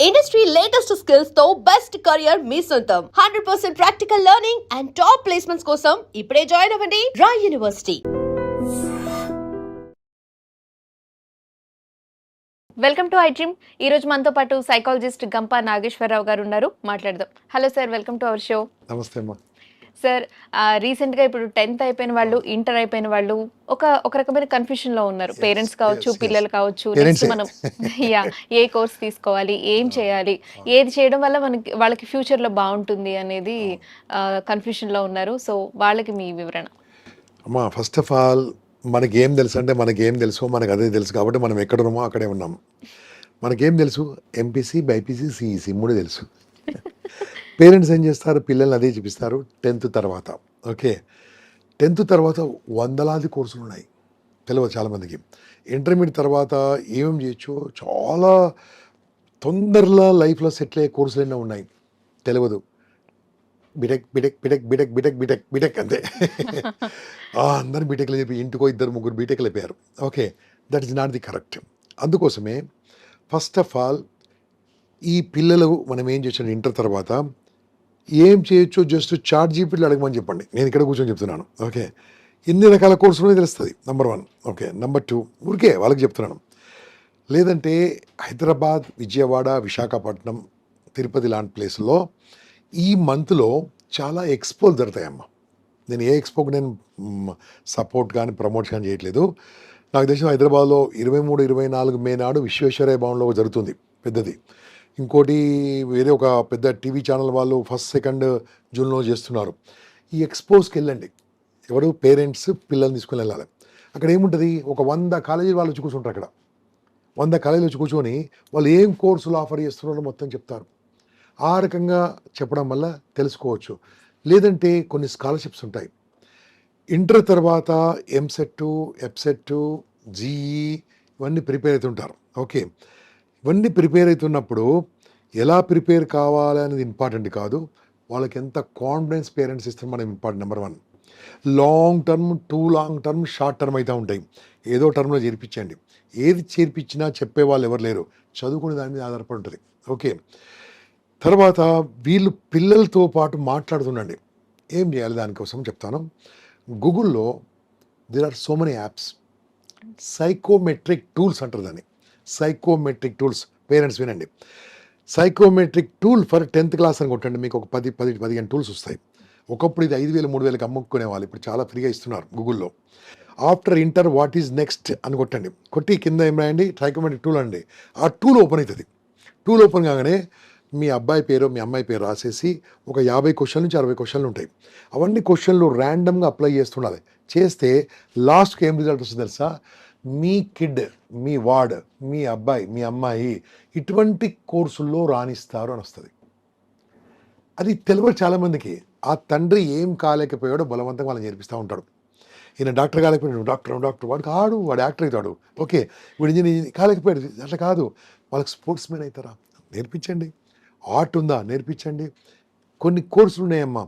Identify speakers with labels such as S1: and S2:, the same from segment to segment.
S1: Industry latest skills తో best career మీ సొంతం. 100% practical learning and top placements కోసం ఇప్పుడే జాయిన్ అవ్వండి రా university.
S2: Welcome to I dream. ఈ రోజు మనతో పాటు సైకాలజిస్ట్ గంపా నాగేశ్వరరావు గారు ఉన్నారు. మాట్లాడదాం. Hello sir, welcome to our show.
S3: నమస్తే అమ్మా.
S2: సార్, రీసెంట్గా ఇప్పుడు 10th అయిపోయిన వాళ్ళు, ఇంటర్ అయిపోయిన వాళ్ళు ఒక రకమైన కన్ఫ్యూషన్లో ఉన్నారు. పేరెంట్స్ కావచ్చు, పిల్లలు కావచ్చు. నెక్స్ట్ మనం ఏ కోర్స్ తీసుకోవాలి, ఏం చేయాలి, ఏది చేయడం వల్ల వాళ్ళకి ఫ్యూచర్లో బాగుంటుంది అనేది కన్ఫ్యూషన్లో ఉన్నారు. సో వాళ్ళకి మీ వివరణ.
S3: అమ్మా, ఫస్ట్ ఆఫ్ ఆల్ మనకేం తెలుసు అంటే మనకేం తెలుసు, మనకు అదే తెలుసు కాబట్టి మనం ఎక్కడ ఉన్నామో అక్కడే ఉన్నాం. మనకేం తెలుసు? ఎంపీసీ, బైపీసీ, సిఈసీ మూడు తెలుసు. పేరెంట్స్ ఏం చేస్తారు? పిల్లల్ని అదే చూపిస్తారు. 10th తర్వాత ఓకే, 10th తర్వాత వందలాది కోర్సులు ఉన్నాయి, తెలియదు చాలామందికి. ఇంటర్మీడియట్ తర్వాత ఏమేం చేయొచ్చు, చాలా తొందరలో లైఫ్లో సెటిల్ అయ్యే కోర్సులు ఎన్నో ఉన్నాయి, తెలియదు. BTech BTech BTech BTech BTech BTech BTech అంతే. అందరు బీటెక్లు చెప్పి ఇంటికో ఇద్దరు ముగ్గురు బీటెక్లు అయిపోయారు. Okay, that is not the correct. అందుకోసమే ఫస్ట్ ఆఫ్ ఆల్ ఈ పిల్లలు మనం ఏం చేసాం, ఇంటర్ తర్వాత ఏం చేయొచ్చో జస్ట్ చాట్ జీపీటీలో అడగమని చెప్పండి. నేను ఇక్కడ కూర్చొని చెప్తున్నాను. ఓకే, ఎన్ని రకాల కోర్సులు తెలుస్తుంది, నెంబర్ 1. ఓకే, నెంబర్ 2 ఊరికే వాళ్ళకి చెప్తున్నాను. లేదంటే హైదరాబాద్, విజయవాడ, విశాఖపట్నం, తిరుపతి లాంటి ప్లేస్లో ఈ మంత్లో చాలా ఎక్స్పోలు జరుగుతాయమ్మా. నేను ఏ ఎక్స్పోకి నేను సపోర్ట్ కానీ ప్రమోట్ కానీ చేయట్లేదు. నాకు తెలిసిన హైదరాబాద్లో 23, 24 మే నాడు విశ్వేశ్వరయ్య భవన్లో జరుగుతుంది, పెద్దది. ఇంకోటి వేరే ఒక పెద్ద టీవీ ఛానల్ వాళ్ళు 1st, 2nd జూన్లో చేస్తున్నారు. ఈ ఎక్స్పోస్కి వెళ్ళండి. ఎవరు? పేరెంట్స్ పిల్లల్ని తీసుకుని వెళ్ళాలి. అక్కడ ఏముంటుంది, ఒక 100 కాలేజీలు వాళ్ళు వచ్చి కూర్చుంటారు. అక్కడ 100 కాలేజీలు వచ్చి కూర్చొని వాళ్ళు ఏం కోర్సులు ఆఫర్ చేస్తున్నారో మొత్తం చెప్తారు. ఆ రకంగా చెప్పడం వల్ల తెలుసుకోవచ్చు. లేదంటే కొన్ని స్కాలర్షిప్స్ ఉంటాయి. ఇంటర్ తర్వాత ఎంసెట్, ఎఫ్సెట్, జీఈ ఇవన్నీ ప్రిపేర్ అవుతుంటారు. ఓకే, ఇవన్నీ ప్రిపేర్ అవుతున్నప్పుడు ఎలా ప్రిపేర్ కావాలనేది ఇంపార్టెంట్ కాదు, వాళ్ళకి ఎంత కాన్ఫిడెన్స్ పేరెంట్స్ ఇస్తారు మనం important. Number 1. Long term, long term, short term అయితే ఉంటాయి. ఏదో టర్మ్లో చేర్పించండి. ఏది చేర్పించినా చెప్పేవాళ్ళు ఎవరు లేరు, చదువుకునే దాని మీద ఆధారపడి ఉంటుంది. ఓకే, తర్వాత వీళ్ళు పిల్లలతో పాటు మాట్లాడుతుండండి. ఏం చేయాలి దానికోసం చెప్తాను. గూగుల్లో there are so many apps. Psychometric tools అంటారు దాన్ని. సైకోమెట్రిక్ టూల్స్, పేరెంట్స్ వినండి. Psychometric tool for 10th class అని కొట్టండి, మీకు ఒక 10-15 టూల్స్ వస్తాయి. ఒకప్పుడు ఇది 5,000, 3,000కి అమ్ముకునేవాళ్ళు, ఇప్పుడు చాలా ఫ్రీగా ఇస్తున్నారు గూగుల్లో. After inter what is next అని కొట్టండి. కొట్టి కింద ఏం రాయండి, సైకోమెట్రిక్ టూల్ అండి. ఆ టూల్ ఓపెన్ అవుతుంది. టూల్ ఓపెన్ కాగానే మీ అబ్బాయి పేరు, మీ అమ్మాయి పేరు రాసేసి ఒక 50 క్వశ్చన్ల నుంచి 60 క్వశ్చన్లు ఉంటాయి. అవన్నీ క్వశ్చన్లు ర్యాండమ్గా అప్లై చేస్తుండాలి. చేస్తే లాస్ట్కి ఏం రిజల్ట్ వస్తుంది తెలుసా? మీ కిడ్, మీ వార్డ్, మీ అబ్బాయి, మీ అమ్మాయి ఇటువంటి కోర్సుల్లో రాణిస్తారు అని వస్తుంది. అది తెలియదు చాలామందికి. ఆ తండ్రి ఏం కాలేకపోయాడో బలవంతంగా వాళ్ళని నేర్పిస్తూ ఉంటాడు. ఈయన డాక్టర్ కాలేకపోయాడు, డాక్టర్ వాడు యాక్టర్ అవుతాడు. ఓకే, వీడు ఇంజనీర్ కాలేకపోయాడు, అట్లా కాదు. వాళ్ళకి స్పోర్ట్స్ మెన్ అవుతారా, నేర్పించండి. ఆర్ట్ ఉందా, నేర్పించండి. కొన్ని కోర్సులు ఉన్నాయమ్మా,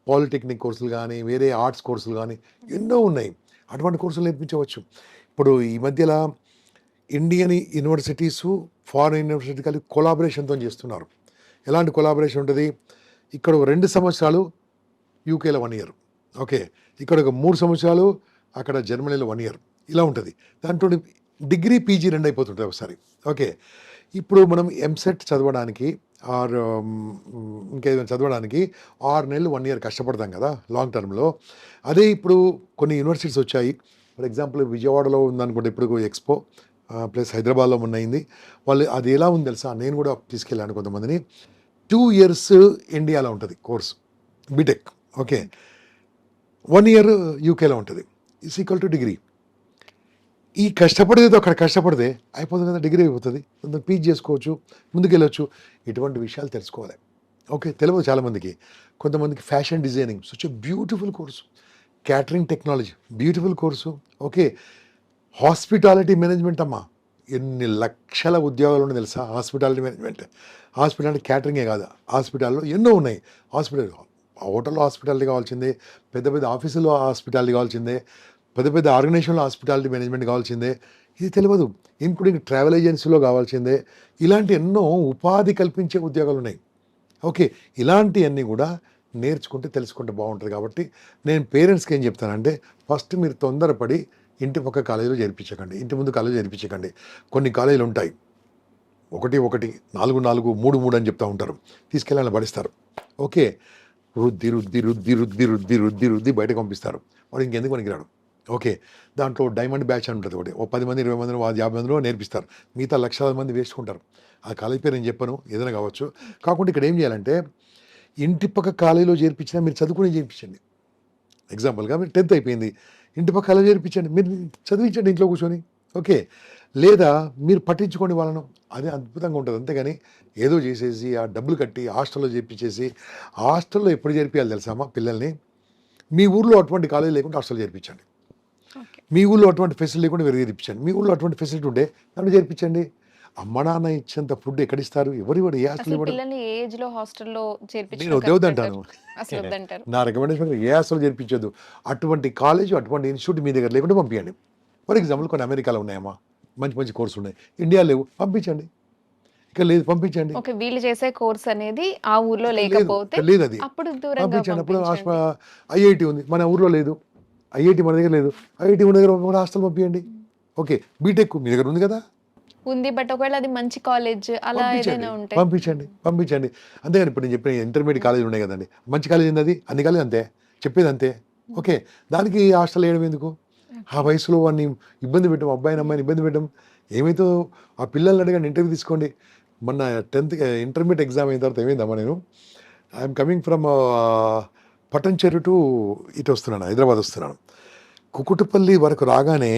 S3: పాలిటెక్నిక్ కోర్సులు కానీ, వేరే ఆర్ట్స్ కోర్సులు కానీ ఎన్నో ఉన్నాయి. అటువంటి కోర్సులు నేర్పించవచ్చు. ఇప్పుడు ఈ మధ్యలో ఇండియన్ యూనివర్సిటీసు, ఫారిన్ యూనివర్సిటీ కలిపి కొలాబరేషన్తో చేస్తున్నారు. ఎలాంటి కొలాబరేషన్ ఉంటుంది? ఇక్కడ 2 సంవత్సరాలు యూకేలో 1 ఇయర్, ఓకే, ఇక్కడ ఒక 3 సంవత్సరాలు, అక్కడ జర్మనీలో 1 ఇయర్, ఇలా ఉంటుంది. దాంట్లో డిగ్రీ, పీజీ 2 అయిపోతుంటాయి ఒకసారి. ఓకే, ఇప్పుడు మనం ఎంసెట్ చదవడానికి ఆర్ ఇంకేదైనా చదవడానికి 6 నెలలు, 1 ఇయర్ కష్టపడతాం కదా లాంగ్ టర్మ్లో. అదే ఇప్పుడు కొన్ని యూనివర్సిటీస్ వచ్చాయి. ఫర్ ఎగ్జాంపుల్ విజయవాడలో ఉందనుకుంటే ఇప్పుడు ఎక్స్పో, ప్లస్ హైదరాబాద్లో ఉన్నయింది. వాళ్ళు అది ఎలా ఉంది తెలుసా, నేను కూడా తీసుకెళ్ళాను కొంతమందిని. 2 years ఇండియాలో ఉంటుంది కోర్స్, బీటెక్. ఓకే, 1 year యూకేలో ఉంటుంది. It's equal to degree. ఈ కష్టపడేది అక్కడ కష్టపడితే అయిపోతుంది కదా, డిగ్రీ అయిపోతుంది, పీజీ చేసుకోవచ్చు, ముందుకెళ్ళొచ్చు. ఇటువంటి విషయాలు తెలుసుకోవాలి. ఓకే, తెలియదు చాలామందికి. కొంతమందికి fashion designing, such a beautiful course. Catering technology, beautiful course. Okay, hospitality management అమ్మా, ఎన్ని లక్షల ఉద్యోగాలు ఉన్నాయి తెలుసా హాస్పిటాలిటీ మేనేజ్మెంట్. హాస్పిటాలిటీ క్యాటరింగే కాదు, హాస్పిటాల్లో ఎన్నో ఉన్నాయి. హాస్పిటల్, హోటల్లో హాస్పిటాలిటీ కావాల్సిందే, పెద్ద పెద్ద ఆఫీసుల్లో హాస్పిటాలిటీ కావాల్సిందే, పెద్ద పెద్ద ఆర్గనైజేషన్లో హాస్పిటాలిటీ మేనేజ్మెంట్ కావాల్సిందే. ఇది తెలియదు. ఇంక్లూడింగ్ ట్రావెల్ ఏజెన్సీలో కావాల్సిందే, ఇలాంటి ఎన్నో ఉపాధి కల్పించే ఉద్యోగాలు ఉన్నాయి. ఓకే, ఇలాంటివన్నీ కూడా నేర్చుకుంటే తెలుసుకుంటే బాగుంటుంది. కాబట్టి నేను పేరెంట్స్కి ఏం చెప్తానంటే, ఫస్ట్ మీరు తొందరపడి ఇంటి పక్క కాలేజీలో చేర్పించకండి, ఇంటి ముందు కాలేజీ చేర్పించకండి. కొన్ని కాలేజీలు ఉంటాయి 1, 1, 4, 4, 3, 3 అని చెప్తూ ఉంటారు, తీసుకెళ్ళాలని పడిస్తారు. ఓకే, రుద్ది రుద్ది రుద్ది రుద్ది రుద్ది రుద్ది రుద్ది బయటకు పంపిస్తారు. వాడు ఇంకెందుకు పనికిరాడు. ఓకే, దాంట్లో డైమండ్ బ్యాచ్ అని ఉంటుంది ఒకటి, 10 మంది 20 మంది 50 మందిలో నేర్పిస్తారు, మిగతా లక్షలాది మంది వేసుకుంటారు. ఆ కాలేజీ పేరు నేను చెప్పను, ఏదైనా కావచ్చు. కాకుండా ఇక్కడ ఏం చేయాలంటే, ఇంటి పక్క కాలేజీలో చేర్పించినా మీరు చదువుకుని చేర్పించండి. ఎగ్జాంపుల్గా మీరు 10th అయిపోయింది, ఇంటి పక్క కాలేజీ చేర్పించండి, మీరు చదివించండి ఇంట్లో కూర్చొని. ఓకే, లేదా మీరు పట్టించుకోండి వాళ్ళను, అది అద్భుతంగా ఉంటుంది. అంతేగాని ఏదో చేసేసి ఆ డబ్బులు కట్టి హాస్టల్లో చేర్పించేసి, హాస్టల్లో ఎప్పుడు చేర్పించాలి తెలుసామా పిల్లల్ని? మీ ఊర్లో అటువంటి కాలేజీ లేకుండా హాస్టల్ చేర్పించండి. మీ ఊళ్ళో అటువంటి ఫెసిలిటీ లేకుండా వేరే చేర్పించండి. మీ ఊళ్ళో అటువంటి ఫెసిలిటీ ఉంటే దాన్ని చేర్పించండి. అమ్మ నాన్న ఇచ్చేంత ఫుడ్ ఎక్కడిస్తారు? ఎవరు ఏ హాస్టల్ ఇవ్వడం? నేను వద్దంటాను. నా రికమెండేషన్ ఏ హాస్టల్ చేర్పించొద్దు. అటువంటి కాలేజ్, అటువంటి ఇన్స్టిట్యూట్ మీ దగ్గర లేకుండా పంపించండి. ఫర్ ఎగ్జాంపుల్ కొన్ని అమెరికాలో ఉన్నాయమ్మా, మంచి మంచి కోర్సులు ఉన్నాయి, ఇండియా లేవు, పంపించండి. ఇక్కడ లేదు, పంపించండి.
S2: వీళ్ళు చేసే కోర్స్ అనేది ఆ ఊర్లో లేకపోతే
S3: లేదు, అది
S2: అప్పుడు
S3: పంపించండి. అప్పుడు ఐఐటి ఉంది, మన ఊర్లో లేదు. ఐఐటి మన దగ్గర లేదు, ఐఐటి మన దగ్గర కూడా హాస్టల్ పంపించండి. ఓకే, బీటెక్ మీ దగ్గర ఉంది కదా,
S2: ఉంది, బట్ ఒకవేళ అది మంచి కాలేజ్ అలా ఏదైనా ఉంటే
S3: పంపించండి. అంతేగాని ఇప్పుడు నేను చెప్పిన ఇంటర్మీడియట్ కాలేజీలు ఉన్నాయి కదండి, మంచి కాలేజ్ ఉంది, అది అన్ని కాలేజ్ అంతే, చెప్పేది అంతే. ఓకే, దానికి హాస్టల్ వేయడం ఎందుకు? ఆ వయసులో వాడిని ఇబ్బంది పెట్టడం, అబ్బాయిని అమ్మాయిని ఇబ్బంది పెట్టడం ఏమైతే? ఆ పిల్లల్ని అడగండి, ఇంటర్వ్యూ తీసుకోండి. మొన్న 10th ఇంటర్మీడియట్ ఎగ్జామ్ అయిన తర్వాత ఏమైందమ్మా, నేను I'm coming from Patancheru to ఇటు వస్తున్నాను, హైదరాబాద్ వస్తున్నాను. కుకుటపల్లి వరకు రాగానే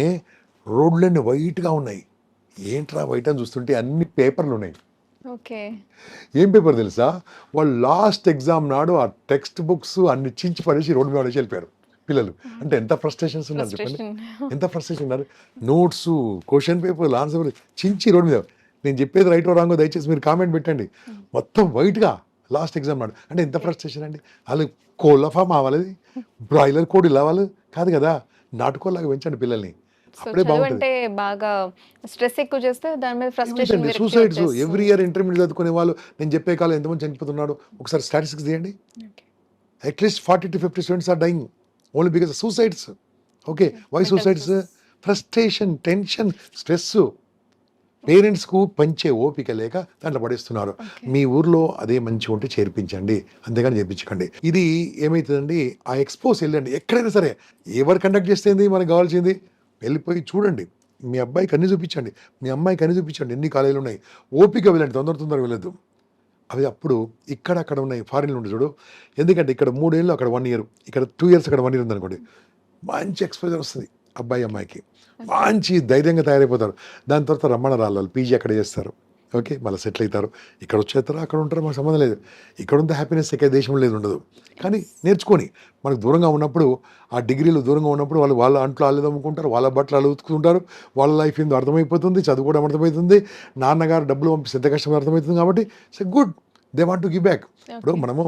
S3: రోడ్లన్నీ వైట్గా ఉన్నాయి. ఏంట్రా వైట్ అని చూస్తుంటే అన్ని పేపర్లు ఉన్నాయి.
S2: ఓకే,
S3: ఏం పేపర్ తెలుసా? వాళ్ళు లాస్ట్ ఎగ్జామ్ నాడు ఆ టెక్స్ట్ బుక్స్ అన్ని చించి పడేసి రోడ్డు మీద పడేసి వెళ్ళిపోయారు పిల్లలు. అంటే ఎంత ఫ్రస్ట్రేషన్స్ ఉన్నారు చెప్పండి, ఎంత ఫ్రస్ట్రేషన్ ఉన్నారు. నోట్స్, క్వశ్చన్ పేపర్, ఆన్సర్ చించి రోడ్డు మీద. నేను చెప్పేది రైట్ ఓ రాంగో దయచేసి మీరు కామెంట్ పెట్టండి. మొత్తం వైట్గా లాస్ట్ ఎగ్జామ్ నాడు. అంటే ఎంత ఫ్రస్ట్రేషన్ అండి. వాళ్ళు కోళ్ళ ఫామ్ అవ్వాలి, బ్రాయిలర్ కోడి ఇలా వాళ్ళు కాదు కదా, నాటుకోలాగా పెంచండి పిల్లల్ని, అప్పుడే బాగుంటుంది.
S2: బాగా స్ట్రెస్ ఎక్కువ చేస్తే దాని మీద frustration,
S3: suicides every year intermediate చదువుకునే వాళ్ళు నేను చెప్పే కాలం ఎంతమంది చనిపోతున్నాడు ఒకసారి స్టాటిస్టిక్స్ తీయండి. అట్లీస్ట్ 40 to 50 students are dying only because of suicides. Okay, why suicides? Frustration, tension, stress. పేరెంట్స్కు పంచే ఓపిక లేక దాంట్లో పడేస్తున్నారు. మీ ఊర్లో అదే మంచిగా ఉంటే చేర్పించండి, అంతేగాని చేర్పించకండి. ఇది ఏమవుతుందండి, ఆ ఎక్స్పోజ్ వెళ్ళండి, ఎక్కడైనా సరే ఎవరు కండక్ట్ చేస్తేంది, మనకు కావాల్సింది వెళ్ళిపోయి చూడండి. మీ అబ్బాయికి అన్ని చూపించండి, మీ అమ్మాయికి అన్ని చూపించండి, ఎన్ని కాలేజీలు ఉన్నాయి. ఓపిక వెళ్ళండి, తొందరగా వెళ్ళొద్దు. అవి అప్పుడు అక్కడ ఉన్నాయి, ఫారిన్లో ఉండి చూడు. ఎందుకంటే ఇక్కడ 3 ఏళ్ళు, అక్కడ 1 year, ఇక్కడ 2 years, అక్కడ 1 year ఉందనుకోండి, మంచి ఎక్స్పోజర్ వస్తుంది అబ్బాయి అమ్మాయికి, మంచి ధైర్యంగా తయారైపోతారు. దాని తర్వాత రమ్మణ రాళ్ళు పీజీ అక్కడ చేస్తారు. ఓకే, మళ్ళీ సెటిల్ అవుతారు, ఇక్కడ వచ్చేస్తారు, అక్కడ ఉంటారు, మాకు సంబంధం లేదు. ఇక్కడ ఉంటే హ్యాపీనెస్ ఎక్కడ దేశంలో లేదు, ఉండదు. కానీ నేర్చుకొని మనకు దూరంగా ఉన్నప్పుడు, ఆ డిగ్రీలు దూరంగా ఉన్నప్పుడు వాళ్ళ అంట్లో వాళ్ళు అమ్ముకుంటారు, వాళ్ళ బట్టలు వాళ్ళు ఉతుకుతుంటారు, వాళ్ళ లైఫ్ ఏందో అర్థమైపోతుంది, చదువుకోవడం అర్థమవుతుంది, నాన్నగారు డబ్బులు పంపిస్తే ఎంత కష్టం అర్థమవుతుంది. కాబట్టి it's good, they want to give back. ఇప్పుడు మనము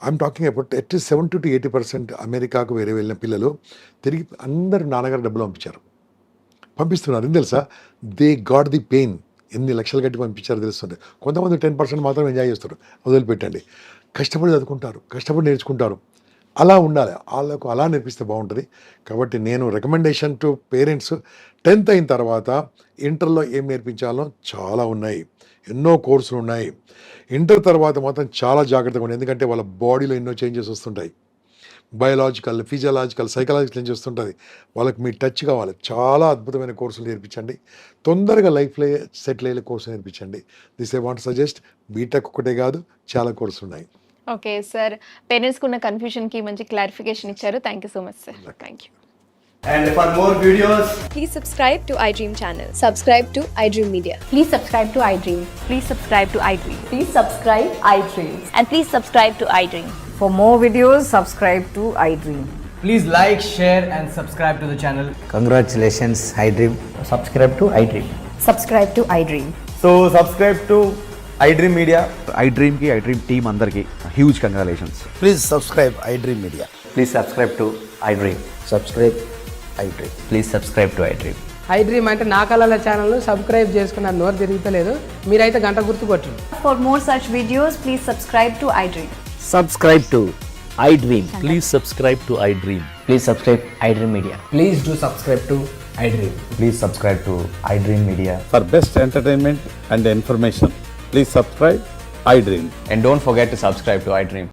S3: I'm talking about at least 70 to 80% అమెరికాకు వేరే వెళ్ళిన పిల్లలు తిరిగి అందరూ నాన్నగారు డబ్బులు పంపిస్తున్నారు. ఏం తెలుసా? They got the pain. ఎన్ని లక్షలు కట్టి పంపించారో తెలుస్తుంది. కొంతమంది 10% మాత్రం ఎంజాయ్ చేస్తారు, వదిలిపెట్టండి. కష్టపడి చదువుకుంటారు, కష్టపడి నేర్చుకుంటారు. అలా ఉండాలి, వాళ్ళకు అలా నేర్పిస్తే బాగుంటుంది. కాబట్టి నేను రికమెండేషన్ టు పేరెంట్స్, 10th అయిన తర్వాత ఇంటర్లో ఏం నేర్పించాలో చాలా ఉన్నాయి, ఎన్నో కోర్సులు ఉన్నాయి. ఇంటర్ తర్వాత మాత్రం చాలా జాగ్రత్తగా ఉండాలి, ఎందుకంటే వాళ్ళ బాడీలో ఎన్నో చేంజెస్ వస్తుంటాయి. బయోలాజికల్, ఫిజియలాజికల్, సైకలాజికల్ చేంజ్ వస్తుంటుంది. వాళ్ళకి మీ టచ్ కావాలి. చాలా అద్భుతమైన కోర్సులు నేర్పించండి. తొందరగా లైఫ్లో సెటిల్ అయ్యే కోర్సు నేర్పించండి. This I want suggest. BTech ఒకటే కాదు, చాలా కోర్సులు ఉన్నాయి.
S2: ఓకే సార్, పేరెంట్స్కి ఉన్న కన్ఫ్యూషన్కి మంచి క్లారిఫికేషన్ ఇచ్చారు. Thank you so much sir. Thank you.
S4: And for more videos,
S5: Please subscribe to iDream channel. Subscribe to iDream Media.
S6: Please subscribe to iDream. Please subscribe to iDream.
S5: Please subscribe iDream.
S6: And please subscribe to iDream.
S7: For more videos, subscribe to iDream.
S4: please like, share and subscribe to the channel.
S8: Congratulations, iDream. Subscribe to iDream.
S7: Subscribe to iDream.
S4: So subscribe to iDream Media.
S9: iDream ki iDream team andarki huge congratulations.
S8: Please subscribe iDream Media.
S9: Please subscribe to iDream.
S8: Subscribe iDream.
S9: Please subscribe to iDream.
S10: I dream అంటే నా కళల ఛానల్ను subscribe చేసుకున్న నోరు తిరుగుతలేదు. మీరైతే గంట గుర్తు కొట్టండి.
S7: For more such videos, please subscribe to iDream.
S8: Subscribe to iDream.
S11: Please subscribe to iDream.
S8: Please subscribe iDream Media.
S4: Please do subscribe to iDream.
S8: Please subscribe to iDream Media.
S11: For best entertainment and information, please subscribe iDream.
S8: And don't forget to subscribe to iDream.